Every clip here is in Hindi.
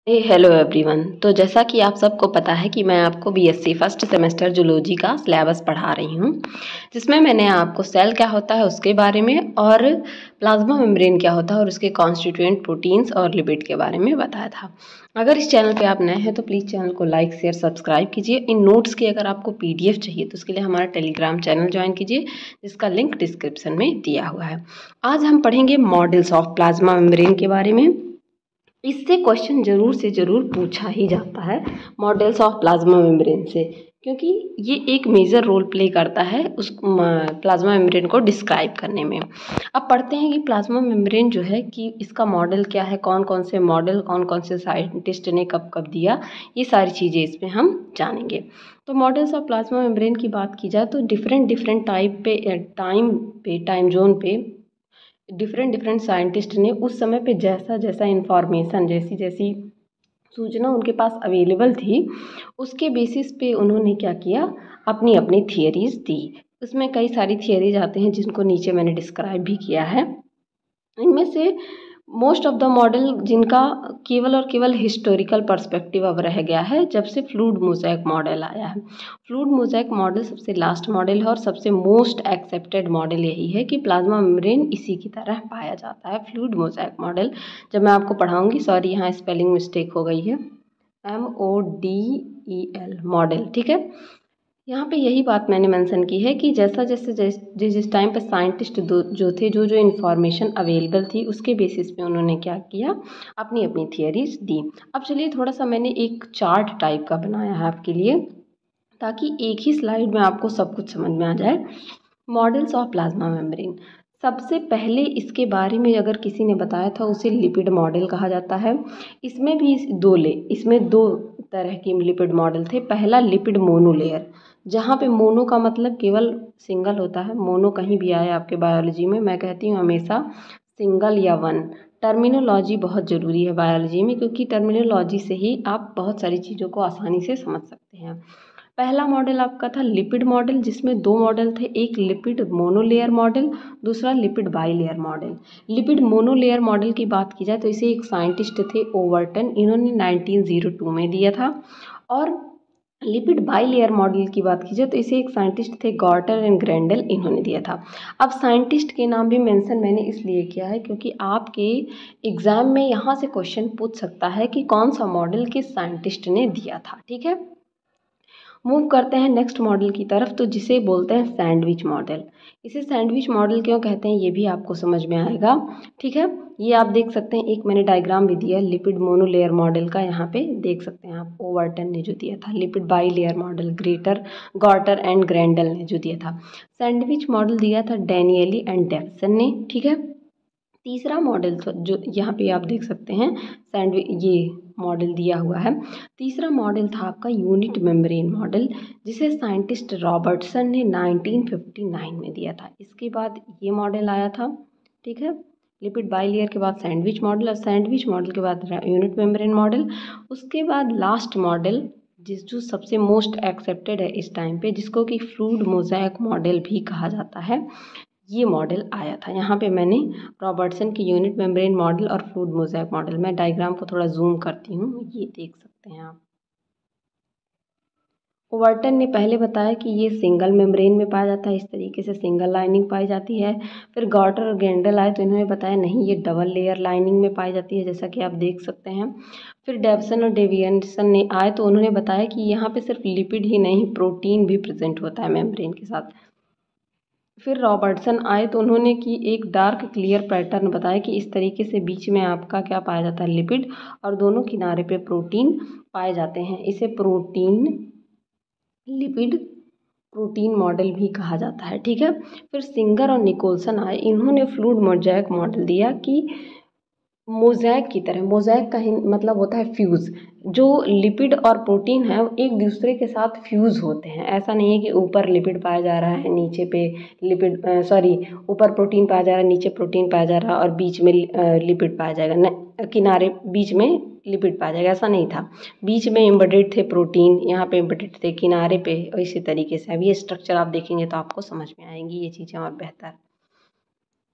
Hello everyone. तो जैसा कि आप सबको पता है कि मैं आपको बीएससी फर्स्ट सेमेस्टर जूलॉजी का सिलेबस पढ़ा रही हूँ, जिसमें मैंने आपको सेल क्या होता है उसके बारे में और प्लाज्मा मेम्ब्रेन क्या होता है और उसके कॉन्स्टिट्यूएंट प्रोटीन्स और लिपिड के बारे में बताया था। अगर इस चैनल पे आप नए हैं तो प्लीज़ चैनल को लाइक शेयर सब्सक्राइब कीजिए। इन नोट्स की अगर आपको पीडीएफ चाहिए तो उसके लिए हमारा टेलीग्राम चैनल ज्वाइन कीजिए, जिसका लिंक डिस्क्रिप्शन में दिया हुआ है। आज हम पढ़ेंगे मॉडल्स ऑफ प्लाज्मा मेम्ब्रेन के बारे में। इससे क्वेश्चन जरूर से जरूर पूछा ही जाता है मॉडल्स ऑफ प्लाज्मा मेम्ब्रेन से, क्योंकि ये एक मेजर रोल प्ले करता है उस प्लाज्मा मेम्ब्रेन को डिस्क्राइब करने में। अब पढ़ते हैं कि प्लाज्मा मेम्ब्रेन जो है कि इसका मॉडल क्या है, कौन कौन से मॉडल कौन कौन से साइंटिस्ट ने कब कब दिया, ये सारी चीज़ें इसमें हम जानेंगे। तो मॉडल्स ऑफ प्लाज्मा मेम्ब्रेन की बात की जाए तो डिफरेंट डिफरेंट टाइप पे टाइम जोन पे डिफरेंट डिफरेंट साइंटिस्ट ने उस समय पे जैसा जैसा इंफॉर्मेशन जैसी जैसी सूचना उनके पास अवेलेबल थी, उसके बेसिस पे उन्होंने क्या किया, अपनी अपनी थियरीज दी। उसमें कई सारी थियरीज आते हैं जिनको नीचे मैंने डिस्क्राइब भी किया है। इनमें से मोस्ट ऑफ द मॉडल जिनका केवल और केवल हिस्टोरिकल पर्सपेक्टिव अब रह गया है जब से फ्लूइड मोज़ेक मॉडल आया है। फ्लूइड मोज़ेक मॉडल सबसे लास्ट मॉडल है और सबसे मोस्ट एक्सेप्टेड मॉडल यही है कि प्लाज्मा मेम्ब्रेन इसी की तरह पाया जाता है। फ्लूइड मोज़ेक मॉडल जब मैं आपको पढ़ाऊंगी, सॉरी यहाँ स्पेलिंग मिस्टेक हो गई है, MODEL मॉडल, ठीक है। यहाँ पे यही बात मैंने मेंशन की है कि जैसा जैसे जिस टाइम पे साइंटिस्ट जो थे, जो इन्फॉर्मेशन अवेलेबल थी, उसके बेसिस पे उन्होंने क्या किया, अपनी अपनी थियरीज दी। अब चलिए थोड़ा सा मैंने एक चार्ट टाइप का बनाया है आपके लिए, ताकि एक ही स्लाइड में आपको सब कुछ समझ में आ जाए। मॉडल्स ऑफ प्लाज्मा मेम्ब्रेन, सबसे पहले इसके बारे में अगर किसी ने बताया था उसे लिपिड मॉडल कहा जाता है। इसमें दो तरह के लिपिड मॉडल थे। पहला लिपिड मोनोलेयर, जहाँ पे मोनो का मतलब केवल सिंगल होता है। मोनो कहीं भी आए आपके बायोलॉजी में, मैं कहती हूँ हमेशा सिंगल या वन। टर्मिनोलॉजी बहुत ज़रूरी है बायोलॉजी में, क्योंकि टर्मिनोलॉजी से ही आप बहुत सारी चीज़ों को आसानी से समझ सकते हैं। पहला मॉडल आपका था लिपिड मॉडल, जिसमें दो मॉडल थे, एक लिपिड मोनोलेयर मॉडल, दूसरा lipid bilayer model. Lipid monolayer model की बात की जाए तो इसे एक साइंटिस्ट थे ओवरटन, इन्होंने 1902 में दिया था। और लिपिड बाईलेयर मॉडल की बात की जाए तो इसे एक साइंटिस्ट थे गॉर्टर एंड ग्रेंडल, इन्होंने दिया था। अब साइंटिस्ट के नाम भी मेंशन मैंने इसलिए किया है क्योंकि आपके एग्जाम में यहाँ से क्वेश्चन पूछ सकता है कि कौन सा मॉडल किस साइंटिस्ट ने दिया था, ठीक है। मूव करते हैं नेक्स्ट मॉडल की तरफ, तो जिसे बोलते हैं सैंडविच मॉडल। इसे सैंडविच मॉडल क्यों कहते हैं ये भी आपको समझ में आएगा, ठीक है। ये आप देख सकते हैं, एक मैंने डायग्राम भी दिया है लिपिड मोनोलेयर मॉडल का, यहाँ पे देख सकते हैं आप, ओवरटन ने जो दिया था। Lipid bilayer model Gorter and Grendel ने जो दिया था। सैंडविच मॉडल दिया था डैनियली एंड डेवसन ने, ठीक है। तीसरा मॉडल जो यहाँ पे आप देख सकते हैं ये मॉडल दिया हुआ है। तीसरा मॉडल था आपका यूनिट मेम्ब्रेन मॉडल, जिसे साइंटिस्ट रॉबर्टसन ने 1959 में दिया था। इसके बाद ये मॉडल आया था, ठीक है। लिपिड बाईलेयर के बाद सैंडविच मॉडल, और सैंडविच मॉडल के बाद यूनिट मेम्ब्रेन मॉडल। उसके बाद लास्ट मॉडल जो सबसे मोस्ट एक्सेप्टेड है इस टाइम पे, जिसको कि फ्लूइड मोज़ेक मॉडल भी कहा जाता है, ये मॉडल आया था। यहाँ पे मैंने रॉबर्टसन की यूनिट मेम्ब्रेन मॉडल और फ्लूइड मोज़ेक मॉडल, मैं डायग्राम को थोड़ा जूम करती हूँ, ये देख सकते हैं आप। ओवरटन ने पहले बताया कि ये सिंगल मेम्ब्रेन में पाया जाता है, इस तरीके से सिंगल लाइनिंग पाई जाती है। फिर गॉर्टर और ग्रेंडल आए तो इन्होंने बताया नहीं, ये डबल लेयर लाइनिंग में पाई जाती है, जैसा कि आप देख सकते हैं। फिर डेवसन और डेवियनसन ने आए तो उन्होंने बताया कि यहाँ पे सिर्फ लिपिड ही नहीं, प्रोटीन भी प्रेजेंट होता है मेम्ब्रेन के साथ। फिर रॉबर्टसन आए तो उन्होंने की एक डार्क क्लियर पैटर्न बताया कि इस तरीके से बीच में आपका क्या पाया जाता है, लिपिड, और दोनों किनारे पे प्रोटीन पाए जाते हैं। इसे लिपिड प्रोटीन मॉडल भी कहा जाता है, ठीक है। फिर सिंगर और निकोलसन आए, इन्होंने फ्लूइड मोज़ेक मॉडल दिया कि मोज़ेक की तरह, मोज़ेक का ही मतलब होता है फ्यूज़, जो लिपिड और प्रोटीन है वो एक दूसरे के साथ फ्यूज़ होते हैं। ऐसा नहीं है कि ऊपर लिपिड पाया जा रहा है, नीचे पे ऊपर प्रोटीन पाया जा रहा है, नीचे प्रोटीन पाया जा रहा है और बीच में लिपिड पाया जाएगा, न किनारे बीच में लिपिड पाया जाएगा, ऐसा नहीं था। बीच में एम्बेडेड थे प्रोटीन, यहाँ पे एम्बेडेड थे किनारे पे, इसी तरीके से। अब ये स्ट्रक्चर आप देखेंगे तो आपको समझ में आएंगी ये चीज़ें और बेहतर।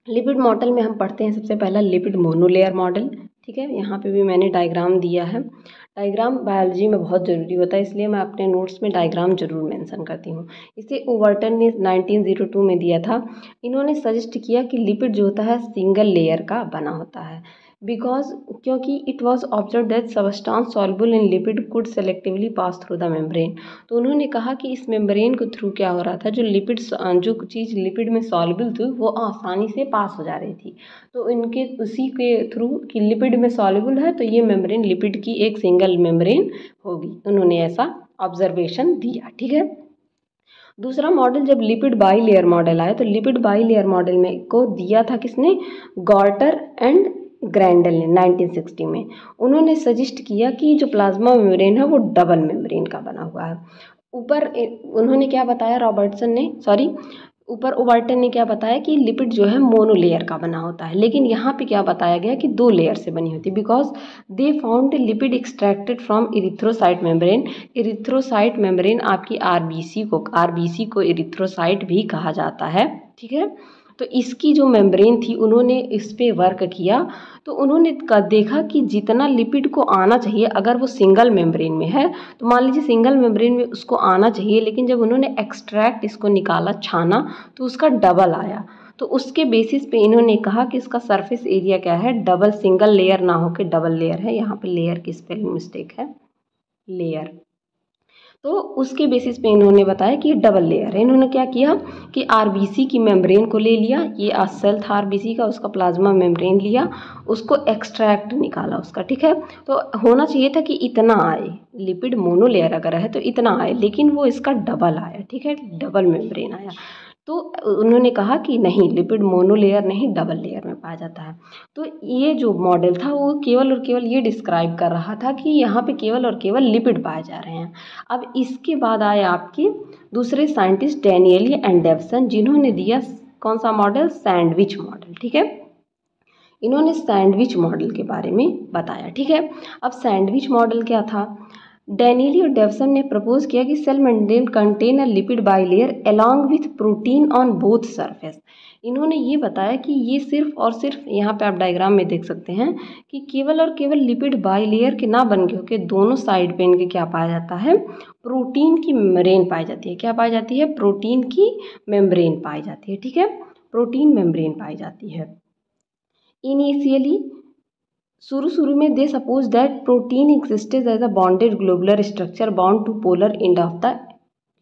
लिपिड मॉडल में हम पढ़ते हैं सबसे पहला लिपिड मोनोलेयर मॉडल, ठीक है, यहाँ पे भी मैंने डायग्राम दिया है। डायग्राम बायोलॉजी में बहुत ज़रूरी होता है, इसलिए मैं अपने नोट्स में डायग्राम जरूर मेंशन करती हूँ। इसे ओवर्टन ने 1902 में दिया था। इन्होंने सजेस्ट किया कि लिपिड जो होता है सिंगल लेयर का बना होता है, बिकॉज क्योंकि it was observe that substance soluble in lipid could selectively pass through the membrane. तो उन्होंने कहा कि इस मेम्ब्रेन के थ्रू क्या हो रहा था, जो चीज़ लिपिड में सॉल्युबल थी वो आसानी से पास हो जा रही थी। तो इनके उसी के थ्रू कि लिपिड में सॉल्युबल है तो ये मेम्ब्रेन लिपिड की एक सिंगल मेम्ब्रेन होगी, उन्होंने ऐसा ऑब्जर्वेशन दिया। ठीक है, दूसरा मॉडल जब लिपिड बाई लेयर मॉडल आया तो लिपिड बाई लेयर मॉडल में को दिया था किसने, गॉर्टर एंड ग्रैंडल ने 1960 में। उन्होंने सजेस्ट किया कि जो प्लाज्मा मेम्ब्रेन है वो डबल मेम्ब्रेन का बना हुआ है। ऊपर उन्होंने क्या बताया, ऊपर ओवर्टन ने क्या बताया कि लिपिड जो है मोनोलेयर का बना होता है, लेकिन यहाँ पे क्या बताया गया कि 2 लेयर से बनी होती है, because they found lipid extracted from erythrocyte membrane. Erythrocyte membrane आपकी आरबीसी को इरिथ्रोसाइट भी कहा जाता है। ठीक है, तो इसकी जो मेम्ब्रेन थी उन्होंने इस पे वर्क किया, तो उन्होंने देखा कि जितना लिपिड को आना चाहिए अगर वो सिंगल मेम्ब्रेन में है तो मान लीजिए सिंगल मेम्ब्रेन में उसको आना चाहिए, लेकिन जब उन्होंने एक्सट्रैक्ट इसको निकाला, छाना, तो उसका डबल आया। तो उसके बेसिस पे इन्होंने कहा कि इसका सरफेस एरिया क्या है, डबल, सिंगल लेयर ना हो के डबल लेयर है। यहाँ पे लेयर की स्पेलिंग मिस्टेक है, लेयर। तो उसके बेसिस पे इन्होंने बताया कि डबल लेयर है। इन्होंने क्या किया कि आरबीसी की मेम्ब्रेन को ले लिया, ये सेल था आरबीसी का, उसका प्लाज्मा मेम्ब्रेन लिया, उसको एक्सट्रैक्ट निकाला उसका। ठीक है, तो होना चाहिए था कि इतना आए, लिपिड मोनोलेयर अगर है तो इतना आए, लेकिन वो इसका डबल आया। ठीक है, डबल मेम्ब्रेन आया। तो उन्होंने कहा कि नहीं, लिपिड मोनोलेयर नहीं डबल लेयर में पाया जाता है। तो ये जो मॉडल था वो केवल और केवल ये डिस्क्राइब कर रहा था कि यहाँ पे केवल और केवल लिपिड पाए जा रहे हैं। अब इसके बाद आए आपके दूसरे साइंटिस्ट डैनियली एंड डेवसन, जिन्होंने दिया कौन सा मॉडल, सैंडविच मॉडल। ठीक है, इन्होंने सैंडविच मॉडल के बारे में बताया। ठीक है, अब सैंडविच मॉडल क्या था, डैनियली और डेवसन ने प्रपोज किया कि cell membrane contain a lipid bilayer along with protein on both surface. इन्होंने ये बताया कि ये सिर्फ और सिर्फ, यहाँ पे आप डायग्राम में देख सकते हैं कि केवल और केवल लिपिड बाइलेयर के ना बन के होके दोनों साइड पे इनके क्या पाया जाता है, प्रोटीन की मेम्ब्रेन पाई जाती है। क्या पाई जाती है, प्रोटीन की मेम्ब्रेन पाई जाती है। ठीक है, प्रोटीन मेम्ब्रेन पाई जाती है। इनिशियली शुरू में they suppose that protein existed as a bonded globular structure bound to polar end of the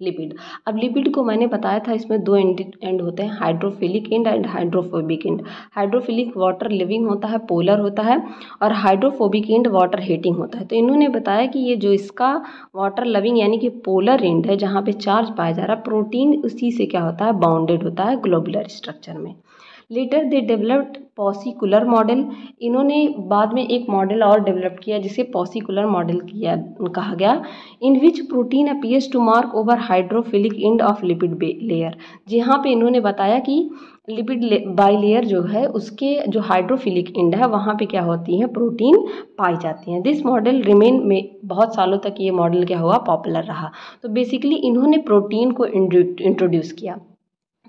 lipid. अब लिपिड को मैंने बताया था इसमें 2 एंड होते हैं, hydrophilic end hydrophobic end. Hydrophilic water loving होता है, पोलर होता है, और हाइड्रोफोबिक एंड वाटर हीटिंग होता है। तो इन्होंने बताया कि ये जो इसका वाटर लविंग यानी कि पोलर एंड है, जहाँ पे चार्ज पाया जा रहा है, प्रोटीन उसी से क्या होता है, बाउंडेड होता है ग्लोबुलर स्ट्रक्चर में। Later they developed paucimolecular model. इन्होंने बाद में एक मॉडल और डेवलप किया जिसे पॉसिकुलर मॉडल कहा गया, in which protein appears to mark over hydrophilic end of lipid layer. जहाँ पे इन्होंने बताया कि लिपिड बाइलेयर जो है उसके जो हाइड्रोफिलिक एंड है वहाँ पे क्या होती हैं, प्रोटीन पाई जाती हैं। दिस मॉडल रिमेन में बहुत सालों तक ये मॉडल क्या हुआ, पॉपुलर रहा। तो बेसिकली इन्होंने प्रोटीन को इंट्रोड्यूस किया।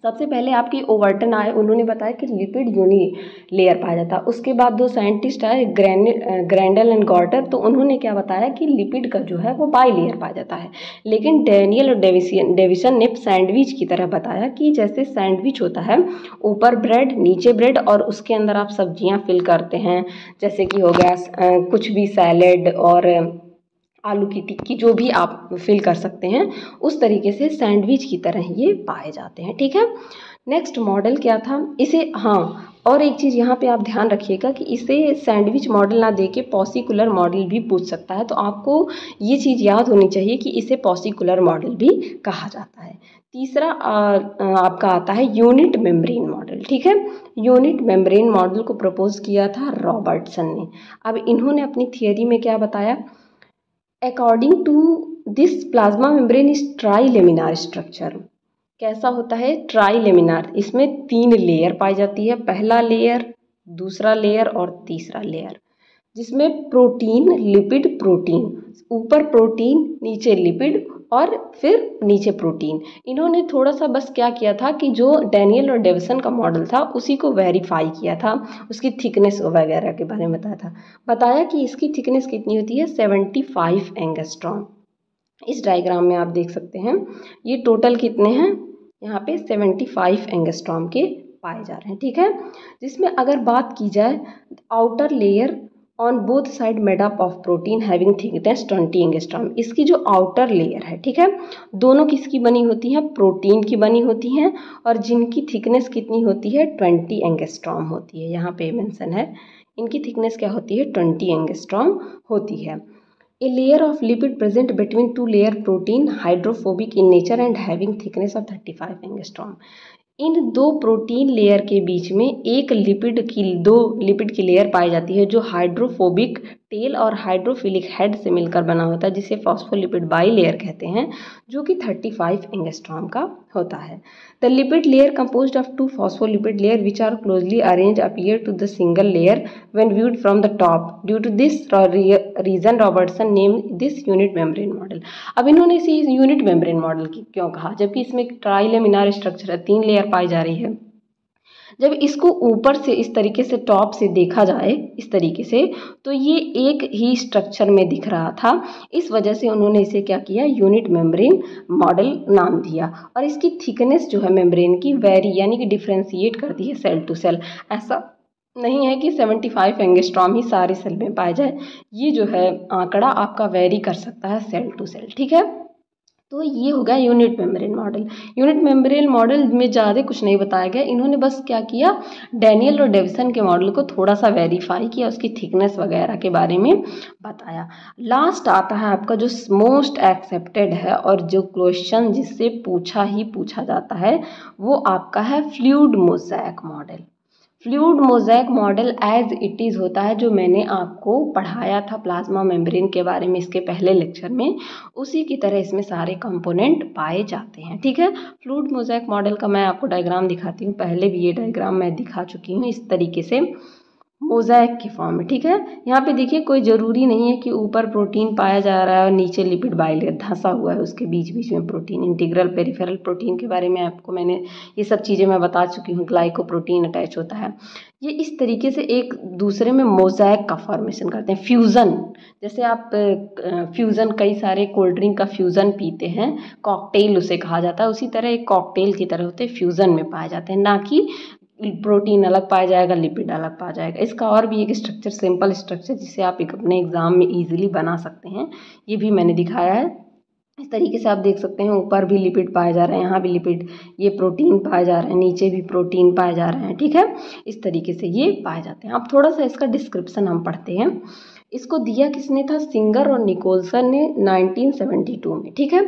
सबसे पहले आपके ओवर्टन आए, उन्होंने बताया कि लिपिड यूनी लेयर पाया जाता है। उसके बाद 2 साइंटिस्ट आए, ग्रैंडल एंड गॉर्टर, तो उन्होंने क्या बताया कि लिपिड का जो है वो बाई लेयर पाया जाता है। लेकिन डैनियल और डेविसन ने सैंडविच की तरह बताया कि जैसे सैंडविच होता है, ऊपर ब्रेड नीचे ब्रेड और उसके अंदर आप सब्जियां फिल करते हैं, जैसे कि हो गया कुछ भी सैलेड और आलू की टिक्की, जो भी आप फिल कर सकते हैं, उस तरीके से सैंडविच की तरह ये पाए जाते हैं। ठीक है, नेक्स्ट मॉडल क्या था, इसे, हाँ, और एक चीज़ यहाँ पे आप ध्यान रखिएगा कि इसे सैंडविच मॉडल ना देके पॉसिकुलर मॉडल भी पूछ सकता है, तो आपको ये चीज़ याद होनी चाहिए कि इसे पॉसिकुलर मॉडल भी कहा जाता है। तीसरा आपका आता है यूनिट मेम्ब्रेन मॉडल। ठीक है, यूनिट मेम्ब्रेन मॉडल को प्रपोज किया था रॉबर्टसन ने। अब इन्होंने अपनी थियोरी में क्या बताया, according to this plasma membrane is trilaminar structure. कैसा होता है, ट्राइलेमिनार, इसमें 3 लेयर पाई जाती है, पहला लेयर, दूसरा लेयर और तीसरा लेयर, जिसमें प्रोटीन, लिपिड, प्रोटीन, ऊपर प्रोटीन नीचे लिपिड, और फिर नीचे प्रोटीन। इन्होंने थोड़ा सा बस क्या किया था कि जो डैनियल और डेविसन का मॉडल था उसी को वेरीफाई किया था, उसकी थिकनेस वगैरह के बारे में बताया कि इसकी थिकनेस कितनी होती है 75 एंगस्ट्रॉम। इस डायग्राम में आप देख सकते हैं ये टोटल कितने हैं, यहाँ पे 75 एंगस्ट्रॉम के पाए जा रहे हैं, ठीक है। जिसमें अगर बात की जाए outer layer on both side made up of protein having thickness 20 angstrom. इसकी जो आउटर लेयर है, ठीक है, दोनों किसकी बनी होती हैं, प्रोटीन की बनी होती हैं, और जिनकी थिकनेस कितनी होती है 20 एंगस्ट्रॉम होती है। यहाँ पे मेंशन है इनकी थिकनेस क्या होती है 20 एंगस्ट्रॉम होती है। A layer of lipid present between two layer protein hydrophobic in nature and having thickness of 35 angstrom. इन दो प्रोटीन लेयर के बीच में दो लिपिड की लेयर पाई जाती है जो हाइड्रोफोबिक टेल और हाइड्रोफिलिक हेड से मिलकर बना होता है, जिसे फॉस्फोलिपिड बाई लेयर कहते हैं, जो कि 35 एंगस्ट्रॉम का होता है। The lipid layer composed of two phospholipid layer which are closely arrange appear to the single layer when viewed from the top. Due to this reason Robertson name this unit membrane model. अब इन्होंने इसे यूनिट मेम्ब्रेन मॉडल क्यों कहा, जबकि इसमें ट्राइलेमिनार स्ट्रक्चर है, 3 लेयर पाई जा रही है। जब इसको ऊपर से इस तरीके से टॉप से देखा जाए इस तरीके से, तो ये एक ही स्ट्रक्चर में दिख रहा था, इस वजह से उन्होंने इसे क्या किया यूनिट मेम्ब्रेन मॉडल नाम दिया। और इसकी थिकनेस जो है मेम्ब्रेन की वेरी यानी कि डिफ्रेंशिएट करती है सेल टू सेल। ऐसा नहीं है कि 75 एंगस्ट्रॉम ही सारे सेल में पाया जाए, ये जो है आंकड़ा आपका वेरी कर सकता है सेल टू सेल, ठीक है। तो ये हो गया unit membrane model. Unit membrane model में ज़्यादा कुछ नहीं बताया गया, इन्होंने बस क्या किया डैनियल और डेविसन के मॉडल को थोड़ा सा वेरीफाई किया, उसकी थिकनेस वगैरह के बारे में बताया। लास्ट आता है आपका जो मोस्ट एक्सेप्टेड है और जो क्वेश्चन जिससे पूछा जाता है वो आपका है fluid mosaic model. Fluid mosaic model as it is होता है, जो मैंने आपको पढ़ाया था प्लाज्मा मेम्ब्रेन के बारे में इसके पहले लेक्चर में, उसी की तरह इसमें सारे कंपोनेंट पाए जाते हैं, ठीक है। फ्लूइड मोज़ेक मॉडल का मैं आपको डायग्राम दिखाती हूँ, पहले भी ये डायग्राम मैं दिखा चुकी हूँ इस तरीके से मोज़ेक की फॉर्म में, ठीक है। यहाँ पे देखिए कोई ज़रूरी नहीं है कि ऊपर प्रोटीन पाया जा रहा है और नीचे लिपिड बाइलेयर धंसा हुआ है, उसके बीच बीच में प्रोटीन। इंटीग्रल पेरिफेरल प्रोटीन के बारे में आपको मैंने ये सब चीज़ें मैं बता चुकी हूँ, ग्लाइकोप्रोटीन अटैच होता है। ये इस तरीके से एक दूसरे में मोज़ेक का फॉर्मेशन करते हैं, फ्यूज़न। जैसे आप फ्यूज़न कई सारे कोल्ड ड्रिंक का फ्यूज़न पीते हैं, कॉकटेल उसे कहा जाता है, उसी तरह एक कॉकटेल की तरह होते हैं, फ्यूज़न में पाए जाते हैं, ना कि प्रोटीन अलग पाया जाएगा लिपिड अलग पाया जाएगा। इसका और भी एक स्ट्रक्चर सिंपल स्ट्रक्चर जिसे आप एक अपने एग्जाम में इजीली बना सकते हैं, ये भी मैंने दिखाया है। इस तरीके से आप देख सकते हैं ऊपर भी लिपिड पाए जा रहे हैं, यहाँ भी लिपिड, ये प्रोटीन पाए जा रहे हैं, नीचे भी प्रोटीन पाए जा रहे हैं, ठीक है। इस तरीके से ये पाए जाते हैं। अब थोड़ा सा इसका डिस्क्रिप्शन हम पढ़ते हैं। इसको दिया किसने था, सिंगर और निकोलसन ने 1972 में, ठीक है।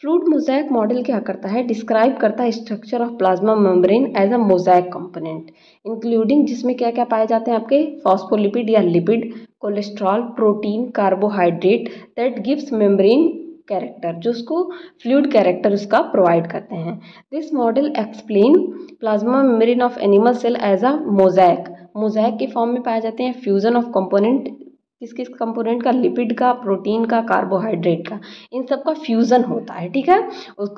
फ्लूइड मोज़ेक मॉडल क्या करता है, डिस्क्राइब करता है structure of plasma membrane as a mosaic component including, जिसमें क्या क्या पाए जाते हैं आपके फॉस्फोलिपिड या lipid, cholesterol, protein, carbohydrate that gives membrane character, जो उसको फ्लूइड कैरेक्टर उसका प्रोवाइड करते हैं। This model explain plasma membrane of animal cell as a mosaic के फॉर्म में पाए जाते हैं। फ्यूजन ऑफ कंपोनेंट, किस किस कंपोनेंट का, लिपिड का, प्रोटीन का, कार्बोहाइड्रेट का, इन सब का फ्यूजन होता है, ठीक है।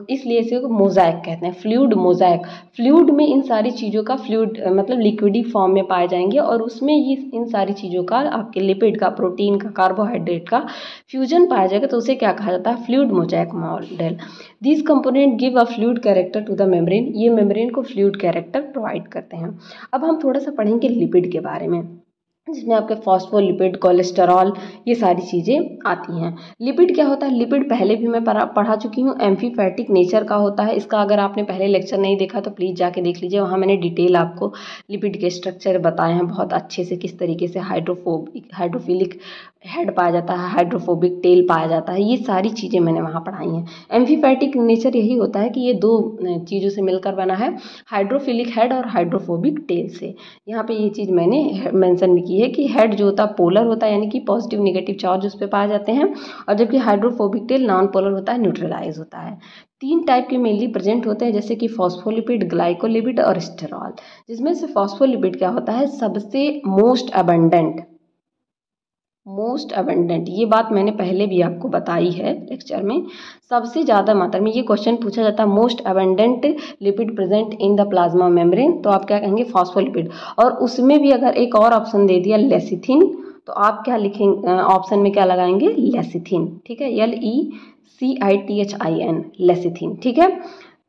इसलिए इसे मोज़ेक कहते हैं, फ्लूइड मोज़ेक। फ्लूइड में इन सारी चीज़ों का फ्लूइड मतलब लिक्विडी फॉर्म में पाए जाएंगे और उसमें ये इन सारी चीज़ों का आपके लिपिड का, प्रोटीन का, कार्बोहाइड्रेट का फ्यूजन पाया जाएगा, तो उसे क्या कहा जाता है, fluid mosaic model. These component give a fluid character to the membrane, ये मेम्ब्रेन को फ्लूइड कैरेक्टर प्रोवाइड करते हैं। अब हम थोड़ा सा पढ़ेंगे लिपिड के बारे में, जिसमें आपके फॉस्फोलिपिड, कोलेस्टेरॉल, ये सारी चीज़ें आती हैं। लिपिड क्या होता है, लिपिड पहले भी मैं पढ़ा चुकी हूँ, एम्फीफैटिक नेचर का होता है। इसका अगर आपने पहले लेक्चर नहीं देखा तो प्लीज़ जाके देख लीजिए, वहाँ मैंने डिटेल आपको लिपिड के स्ट्रक्चर बताए हैं बहुत अच्छे से, किस तरीके से हाइड्रोफिलिक हेड पाया जाता है, हाइड्रोफोबिक टेल पाया जाता है, ये सारी चीज़ें मैंने वहाँ पढ़ाई हैं। एम्फीफैटिक नेचर यही होता है कि ये दो चीज़ों से मिलकर बना है, हाइड्रोफिलिक हेड और हाइड्रोफोबिक टेल से। यहाँ पे ये चीज़ मैंने मेंशन भी की है कि हेड जो होता है पोलर होता है, यानी कि पॉजिटिव नेगेटिव चार्ज उस पर पाए जाते हैं, और जबकि हाइड्रोफोबिक टेल नॉन पोलर होता है, न्यूट्रलाइज होता है। 3 टाइप के मेनली प्रेजेंट होते हैं, जैसे कि फॉस्फोलिपिड, ग्लाइकोलिपिड और स्टेरॉल। जिसमें से फॉस्फोलिपिड क्या होता है, सबसे मोस्ट अबंडेंट मोस्ट अबेंडेंट, ये बात मैंने पहले भी आपको बताई है लेक्चर में, सबसे ज़्यादा मात्रा में ये क्वेश्चन पूछा जाता है most abundant lipid present in the plasma membrane, तो आप क्या कहेंगे फॉस्फोलिपिड। और उसमें भी अगर एक और ऑप्शन दे दिया लेसिथिन, तो आप क्या लिखेंगे ऑप्शन में, क्या लगाएंगे लेसिथिन, ठीक है, LECITHIN लेसिथिन, ठीक है।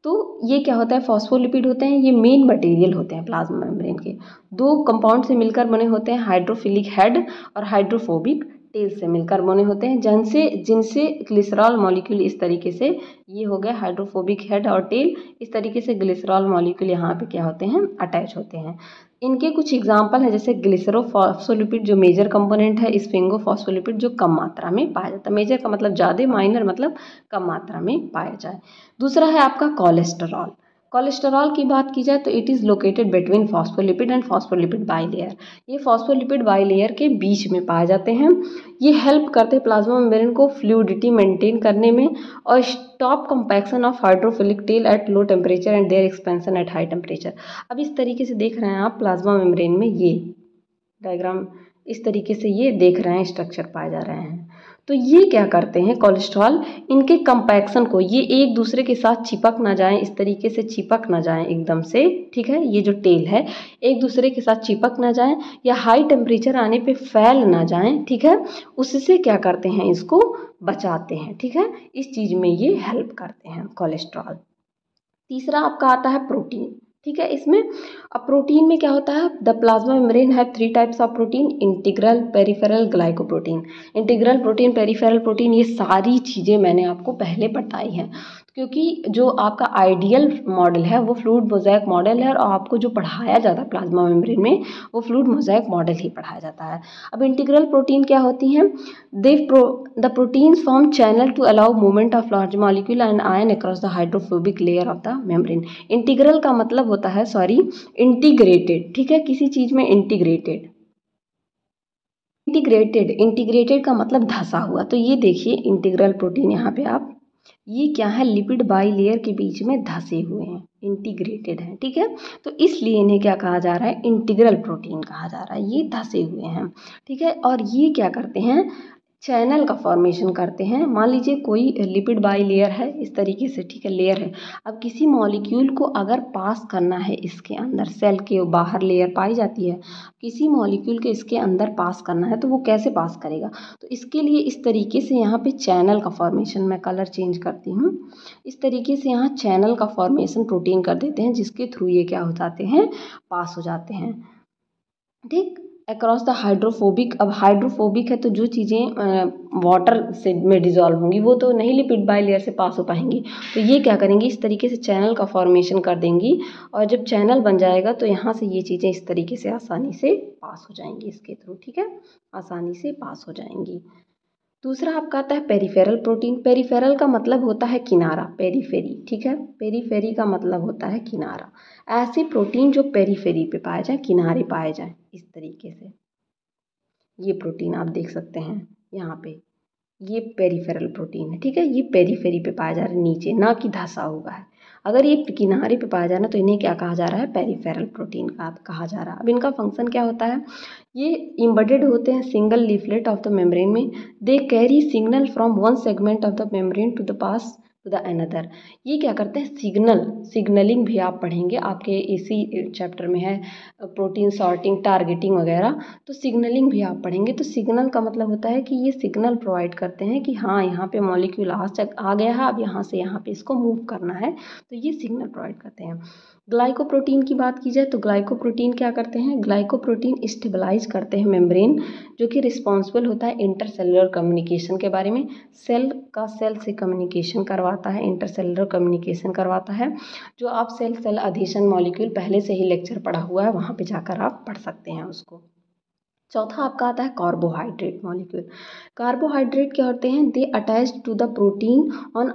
तो ये क्या होता है, फॉस्फोलिपिड होते हैं, ये मेन मटेरियल होते हैं प्लाज्मा मेम्ब्रेन के, दो कंपाउंड से मिलकर बने होते हैं, हाइड्रोफिलिक हेड और हाइड्रोफोबिक टेल से मिलकर बने होते हैं, जिनसे ग्लिसरॉल मॉलिक्यूल इस तरीके से, ये हो गया हाइड्रोफोबिक हेड और टेल, इस तरीके से ग्लिसरॉल मॉलिक्यूल यहाँ पे क्या होते हैं, अटैच होते हैं। इनके कुछ एग्जाम्पल है, जैसे ग्लिसरोफॉस्फोलिपिड जो मेजर कंपोनेंट है, स्फिंगोफॉस्फोलिपिड जो कम मात्रा में पाया जाता है, मेजर का मतलब ज़्यादा, माइनर मतलब कम मात्रा में पाया जाए। दूसरा है आपका कोलेस्टेरॉल। कोलेस्टेरॉल की बात की जाए तो it is located between phospholipid and phospholipid bilayer, ये फॉस्फोलिपिड बाइलेयर के बीच में पाए जाते हैं। ये हेल्प करते हैं प्लाज्मा मेम्ब्रेन को फ्लूइडिटी मेंटेन करने में और stop compaction of hydrophilic tail at low temperature and their expansion at high temperature. अब इस तरीके से देख रहे हैं आप प्लाज्मा मेम्ब्रेन में, ये डायग्राम इस तरीके से ये देख रहे हैं, स्ट्रक्चर पाए जा रहे हैं। तो ये क्या करते हैं कोलेस्ट्रॉल, इनके कंपैक्शन को, ये एक दूसरे के साथ चिपक ना जाएं, इस तरीके से चिपक ना जाएं एकदम से, ठीक है, ये जो टेल है एक दूसरे के साथ चिपक ना जाएं या हाई टेम्परेचर आने पे फैल ना जाएं, ठीक है, उससे क्या करते हैं, इसको बचाते हैं, ठीक है, इस चीज़ में ये हेल्प करते हैं कोलेस्ट्रॉल। तीसरा आपका आता है प्रोटीन, ठीक है। इसमें अब प्रोटीन में क्या होता है, the plasma membrane have 3 types of protein, integral, peripheral, glycoprotein. Integral protein, peripheral protein, ये सारी चीज़ें मैंने आपको पहले बताई हैं, क्योंकि जो आपका आइडियल मॉडल है वो फ्लूइड मोज़ेक मॉडल है, और आपको जो पढ़ाया जाता है प्लाज्मा मेम्ब्रेन में वो फ्लूइड मोज़ेक मॉडल ही पढ़ाया जाता है। अब इंटीग्रल प्रोटीन क्या होती हैं, the proteins form channel to allow movement of large molecule and ion across the hydrophobic layer of the membrane. Integral का मतलब होता है, सॉरी, इंटीग्रेटेड, ठीक है, किसी चीज़ में इंटीग्रेटेड, इंटीग्रेटेड का मतलब धंसा हुआ। तो ये देखिए इंटीग्रल प्रोटीन, यहाँ पे आप, ये क्या है, लिपिड बाइलेयर के बीच में धंसे हुए हैं, इंटीग्रेटेड हैं, ठीक है, तो इसलिए इन्हें क्या कहा जा रहा है, इंटीग्रल प्रोटीन कहा जा रहा है, ये धंसे हुए हैं, ठीक है। और ये क्या करते हैं, चैनल का फॉर्मेशन करते हैं। मान लीजिए कोई लिपिड बाइलेयर है इस तरीके से, ठीक है, लेयर है, अब किसी मॉलिक्यूल को अगर पास करना है इसके अंदर, सेल के बाहर लेयर पाई जाती है, किसी मॉलिक्यूल के इसके अंदर पास करना है तो वो कैसे पास करेगा, तो इसके लिए इस तरीके से यहाँ पे चैनल का फॉर्मेशन, मैं कलर चेंज करती हूँ, इस तरीके से यहाँ चैनल का फॉर्मेशन प्रोटीन कर देते हैं, जिसके थ्रू ये क्या हो जाते हैं, पास हो जाते हैं, ठीक। अक्रॉस द हाइड्रोफोबिक, अब हाइड्रोफोबिक है तो जो चीज़ें वाटर से में डिजॉल्व होंगी वो तो नहीं लिपिड बाइलेयर से पास हो पाएंगी, तो ये क्या करेंगी, इस तरीके से चैनल का फॉर्मेशन कर देंगी, और जब चैनल बन जाएगा तो यहाँ से ये चीज़ें इस तरीके से आसानी से पास हो जाएंगी इसके थ्रू, ठीक है, आसानी से पास हो जाएंगी। दूसरा आपका आता है पेरिफेरल प्रोटीन। पेरिफेरल का मतलब होता है किनारा, पेरीफेरी, ठीक है, पेरीफेरी का मतलब होता है किनारा। ऐसे प्रोटीन जो पेरीफेरी पे पाए जाए, किनारे पाए जाए, इस तरीके से ये प्रोटीन आप देख सकते हैं यहाँ पे, ये पेरिफेरल प्रोटीन है, ठीक है, ये पेरीफेरी पे पाया जा रहा है, नीचे, ना कि धंसा हुआ है। अगर ये किनारे पे पाया जा रहा है तो इन्हें क्या कहा जा रहा है, पेरिफेरल प्रोटीन का कहा जा रहा है। अब इनका फंक्शन क्या होता है, ये इम्बेडेड होते हैं single leaflet of the membrane में, they carry signal from one segment of the membrane to the pass to the another. ये क्या करते हैं, सिग्नलिंग भी आप पढ़ेंगे, आपके इसी चैप्टर में है प्रोटीन सॉर्टिंग, टारगेटिंग वगैरह, तो सिग्नलिंग भी आप पढ़ेंगे। तो सिग्नल का मतलब होता है कि ये सिग्नल प्रोवाइड करते हैं कि हाँ यहाँ पे मॉलिक्यूल आ गया है, अब यहाँ से यहाँ पे इसको मूव करना है, तो ये सिग्नल प्रोवाइड करते हैं। ग्लाइकोप्रोटीन की बात की जाए तो ग्लाइकोप्रोटीन क्या करते हैं, ग्लाइकोप्रोटीन स्टेबलाइज करते हैं मेम्ब्रेन, जो कि रिस्पॉन्सिबल होता है इंटरसेलुलर कम्युनिकेशन के बारे में, सेल का सेल से कम्युनिकेशन करवाता है, इंटरसेलुलर कम्युनिकेशन करवाता है, जो आप सेल सेल अधेशन मॉलिक्यूल पहले से ही लेक्चर पढ़ा हुआ है, वहाँ पे जाकर आप पढ़ सकते हैं उसको। चौथा आपका आता है कार्बोहाइड्रेट मॉलिक्यूल। कार्बोहाइड्रेट क्या होते हैं, they attach to the protein on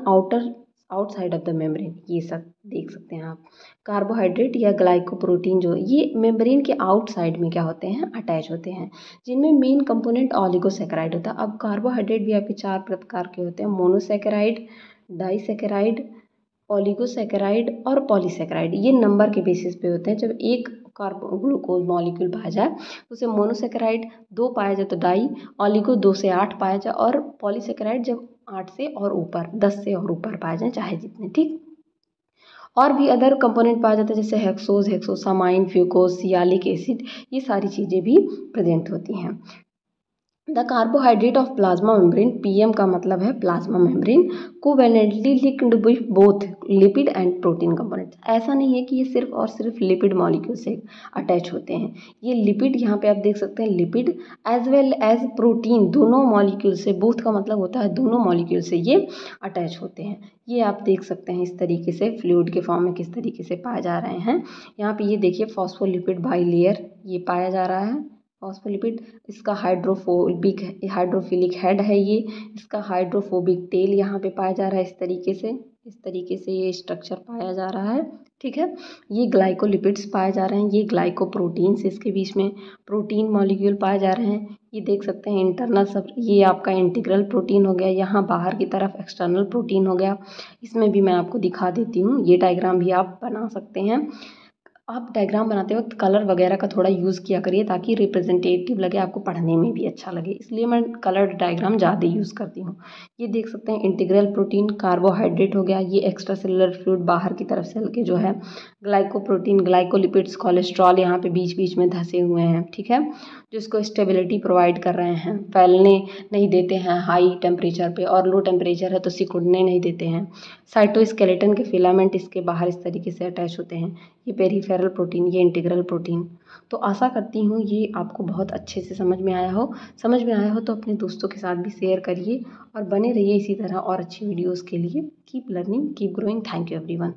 outside of the membrane, ये सब देख सकते हैं आप। कार्बोहाइड्रेट या ग्लाइकोप्रोटीन जो ये मेम्ब्रेन के आउटसाइड में क्या होते हैं, अटैच होते हैं, जिनमें मेन कंपोनेंट ऑलिगोसैकेराइड होता है। अब कार्बोहाइड्रेट भी आपके 4 प्रकार के होते हैं, मोनोसैकेराइड, डाइसैकेराइड, ओलिगोसैकेराइड और पॉलीसैकेराइड। ये नंबर के बेसिस पे होते हैं, जब एक ग्लूकोज मॉलिक्यूल पाया जाए तो उसे मोनोसेकेराइड 2 पाया जाए तो डाई, ऑलिगो 2 से 8 पाया जाए और पॉलीसेकेराइड जब 8 से और ऊपर 10 से और ऊपर पाया जाए चाहे जितने, ठीक। और भी अदर कंपोनेंट पाया जाता है जैसे हेक्सोज, हेक्सोसामाइन, फ्यूकोज, सियालिक एसिड, ये सारी चीज़ें भी प्रेजेंट होती हैं। The carbohydrate of plasma membrane, PM का मतलब है plasma membrane, covalently linked with both lipid and protein components. ऐसा नहीं है कि ये सिर्फ और सिर्फ लिपिड मॉलिक्यूल से अटैच होते हैं, ये लिपिड यहाँ पे आप देख सकते हैं lipid as well as protein, दोनों मॉलिक्यूल से, बोथ का मतलब होता है दोनों मॉलिक्यूल से ये अटैच होते हैं। ये आप देख सकते हैं इस तरीके से फ्लूइड के फॉर्म में किस तरीके से पाए जा रहे हैं। यहाँ पे ये देखिए फॉस्फोलिपिड बाइलेयर ये पाया जा रहा है, फॉस्फोलिपिड, इसका हाइड्रोफिलिक हेड है ये, इसका हाइड्रोफोबिक टेल यहाँ पे पाया जा रहा है इस तरीके से ये स्ट्रक्चर पाया जा रहा है, ठीक है। ये ग्लाइकोलिपिड्स पाए जा रहे हैं, ये ग्लाइकोप्रोटीन्स, इसके बीच में प्रोटीन मॉलिक्यूल पाए जा रहे हैं। ये देख सकते हैं इंटरनल सब, ये आपका इंटीग्रल प्रोटीन हो गया, यहाँ बाहर की तरफ एक्सटर्नल प्रोटीन हो गया। इसमें भी मैं आपको दिखा देती हूँ, ये डायग्राम भी आप बना सकते हैं। आप डायग्राम बनाते वक्त कलर वगैरह का थोड़ा यूज़ किया करिए ताकि रिप्रेजेंटेटिव लगे, आपको पढ़ने में भी अच्छा लगे, इसलिए मैं कलर डायग्राम ज़्यादा यूज़ करती हूँ। ये देख सकते हैं इंटीग्रल प्रोटीन कार्बोहाइड्रेट हो गया, ये एक्स्ट्रा सेलुलर फ्लूइड बाहर की तरफ सेल के जो है, ग्लाइकोप्रोटीन, ग्लाइकोलिपिड्स, कोलेस्ट्रॉल यहाँ पे बीच बीच में धंसे हुए हैं, ठीक है, जो इसको स्टेबिलिटी प्रोवाइड कर रहे हैं, फैलने नहीं देते हैं हाई टेम्परेचर पे, और लो टेम्परेचर है तो सिकुड़ने नहीं देते हैं। साइटोस्केलेटन के फिलामेंट इसके बाहर इस तरीके से अटैच होते हैं, ये पेरिफेरल प्रोटीन, ये इंटीग्रल प्रोटीन। तो आशा करती हूँ ये आपको बहुत अच्छे से समझ में आया हो तो अपने दोस्तों के साथ भी शेयर करिए और बने रहिए इसी तरह और अच्छी वीडियोज़ के लिए। Keep learning, keep growing. Thank you everyone.